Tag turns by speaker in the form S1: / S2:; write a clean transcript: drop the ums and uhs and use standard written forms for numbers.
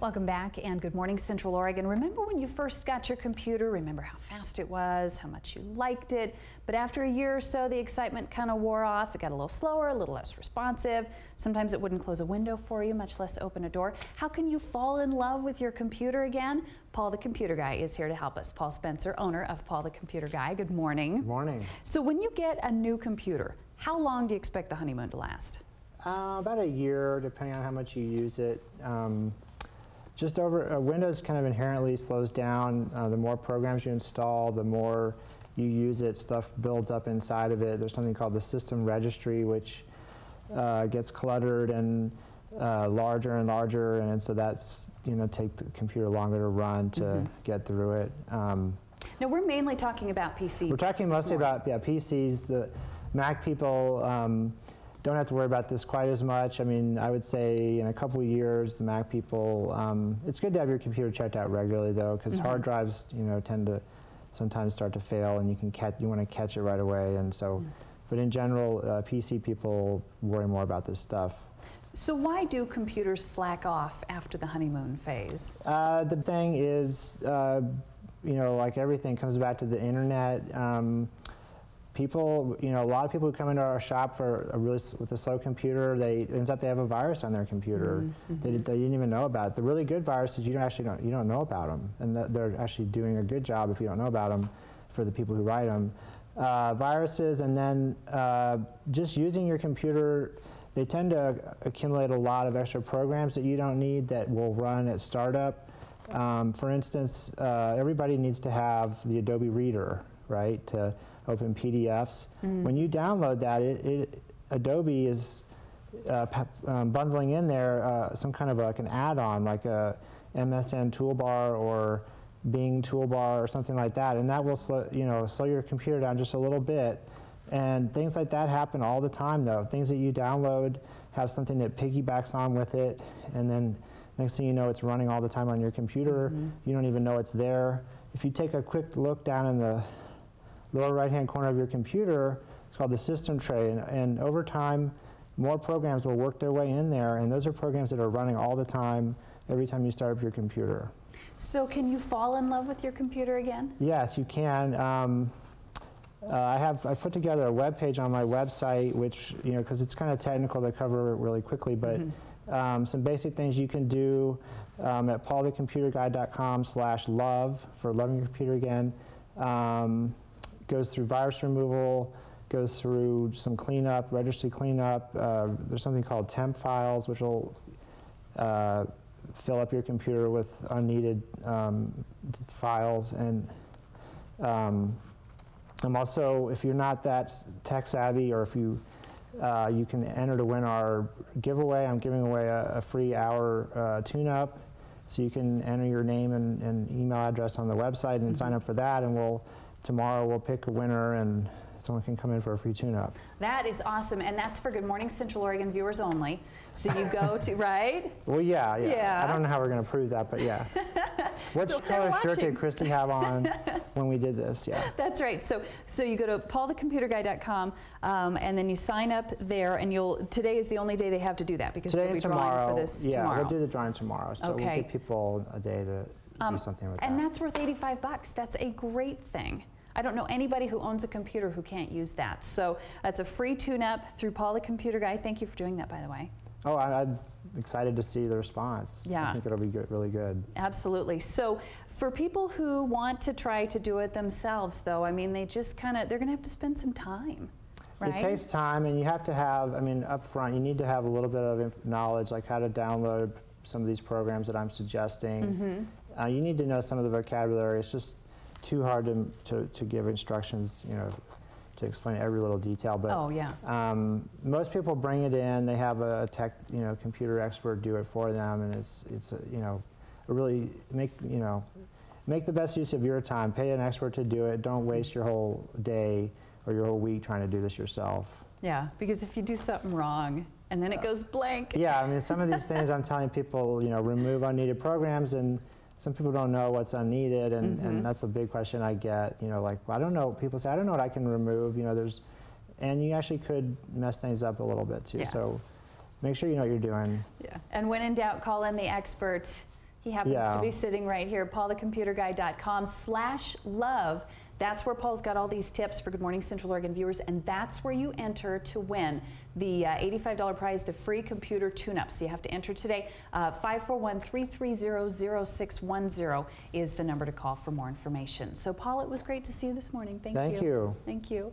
S1: Welcome back and good morning, Central Oregon. Remember when you first got your computer? Remember how fast it was, how much you liked it, but after a year or so the excitement kind of wore off. It got a little slower, a little less responsive. Sometimes it wouldn't close a window for you, much less open a door. How can you fall in love with your computer again? Paul the Computer Guy is here to help us. Paul Spencer, owner of Paul the Computer Guy. Good morning. Good
S2: morning.
S1: So when you get a new computer, how long do you expect the honeymoon to last?
S2: About a year, depending on how much you use it. Just over, Windows kind of inherently slows down. The more programs you install, the more you use it, stuff builds up inside of it. There's something called the system registry, which gets cluttered and larger and larger, and so that's, take the computer longer to run to get through it.
S1: Now we're mainly talking about PCs.
S2: We're talking mostly about PCs. The Mac people don't have to worry about this quite as much. I mean, I would say in a couple of years, the Mac people, it's good to have your computer checked out regularly though, because hard drives, tend to sometimes start to fail, and you want to catch it right away, and so, but in general, PC people worry more about this stuff.
S1: So why do computers slack off after the honeymoon phase?
S2: The thing is, like everything comes back to the internet. People, a lot of people who come into our shop with a slow computer, they have a virus on their computer. They didn't even know about it. The really good viruses, you don't know about them, and they're actually doing a good job if you don't know about them for the people who write them. Viruses, and then just using your computer, they tend to accumulate a lot of extra programs that you don't need that will run at startup. For instance, everybody needs to have the Adobe Reader, right, to open PDFs. When you download that, Adobe is bundling in there some kind of like an add-on, like a MSN toolbar or Bing toolbar or something like that, and that will slow your computer down just a little bit. And things like that happen all the time, though. Things that you download have something that piggybacks on with it, and then next thing you know, it's running all the time on your computer. You don't even know it's there. If you take a quick look down in the lower right-hand corner of your computer, it's called the system tray, and over time, more programs will work their way in there, and those are programs that are running all the time, every time you start up your computer.
S1: So can you fall in love with your computer again?
S2: Yes, you can. I put together a web page on my website, which, because it's kind of technical to cover really quickly, but some basic things you can do at paulthecomputerguy.com/love for loving your computer again. Goes through virus removal, goes through some cleanup, registry cleanup. There's something called temp files, which will fill up your computer with unneeded files. And I'm also, if you're not that tech savvy, or if you can enter to win our giveaway. I'm giving away a free hour tune-up, so you can enter your name and email address on the website and sign up for that, and tomorrow we'll pick a winner, and someone can come in for a free tune-up.
S1: That is awesome, and that's for Good Morning Central Oregon viewers only. So you go to, right?
S2: Well, yeah. I don't know how we're going to prove that, but yeah. What color shirt did Kristi have on when we did this? Yeah.
S1: That's right. So you go to paulthecomputerguy.com, and then you sign up there, and today is the only day they have to do that, because
S2: today
S1: we'll be drawing for this tomorrow.
S2: Yeah, we'll do the drawing tomorrow, so we'll give people a day to do something with that.
S1: And that's worth $85. That's a great thing. I don't know anybody who owns a computer who can't use that. So that's a free tune-up through Paul the Computer Guy. Thank you for doing that, by the way.
S2: Oh, I'm excited to see the response.
S1: Yeah.
S2: I think it'll be good, really good.
S1: Absolutely. So for people who want to try to do it themselves, though, I mean, they're going to have to spend some time, right?
S2: It takes time, and you have to have, up front, you need to have a little bit of knowledge, like how to download some of these programs that I'm suggesting. You need to know some of the vocabulary. It's just too hard to give instructions, to explain every little detail. But most people bring it in. They have a tech, computer expert do it for them, and it's really make the best use of your time. Pay an expert to do it. Don't waste your whole day or your whole week trying to do this yourself.
S1: Yeah, because if you do something wrong and then it goes blank. Yeah,
S2: some of these things I'm telling people, remove unneeded programs, and some people don't know what's unneeded, and that's a big question I get. Like, well, I don't know. People say, I don't know what I can remove. And you actually could mess things up a little bit too. So make sure you know what you're doing.
S1: Yeah. And when in doubt, call in the expert. He happens to be sitting right here, paulthecomputerguy.com/love. That's where Paul's got all these tips for Good Morning Central Oregon viewers, and that's where you enter to win the $85 prize, the free computer tune-up. So you have to enter today. 541-330-0610 is the number to call for more information. So Paul, it was great to see you this morning. Thank you.
S2: Thank you.
S1: Thank you.